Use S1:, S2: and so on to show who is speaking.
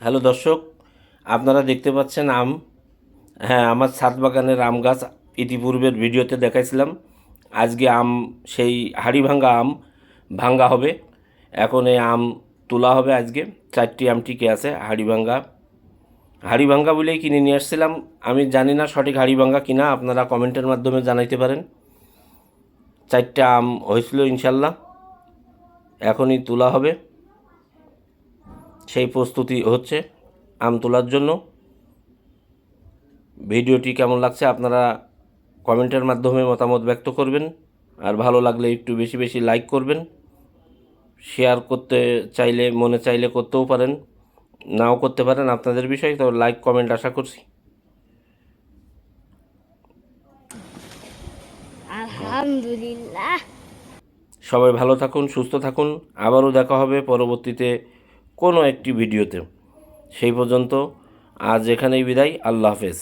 S1: Hello দর্শক, আপনারা দেখতে পাচ্ছেন আম। হ্যাঁ, আমার ছাদ বাগানের আম গাছ ইতিপূর্বের ভিডিওতে দেখাইছিলাম। আজকে আম সেই হাড়ি ভাঙ্গা আম ভাঙ্গা হবে। এখন এই আম তোলা হবে আজকে। 4টি আম টিকে আছে হাড়ি ভাঙ্গা বলেই কিনে নিয়ে আসছিলাম। আমি জানি না সঠিক হাড়ি ভাঙ্গা কিনা, আপনারা কমেন্টের মাধ্যমে জানাইতে পারেন। 4টা আম হয়েছিল ইনশাল্লাহ, এখনই তোলা হবে। সেই প্রস্তুতি হচ্ছে আম তোলার জন্য। ভিডিওটি কেমন লাগছে আপনারা কমেন্টের মাধ্যমে মতামত ব্যক্ত করবেন। আর ভালো লাগলে একটু বেশি বেশি লাইক করবেন। শেয়ার করতে চাইলে, মনে চাইলে করতেও পারেন, নাও করতে পারেন, আপনাদের বিষয়। তো লাইক কমেন্ট আশা করছি।
S2: আলহামদুলিল্লাহ।
S1: সবাই ভালো থাকুন, সুস্থ থাকুন। আবারও দেখা হবে পরবর্তীতে কোনো একটি ভিডিওতে। সেই পর্যন্ত আজ এখানেই বিদায়। আল্লাহ হাফেজ।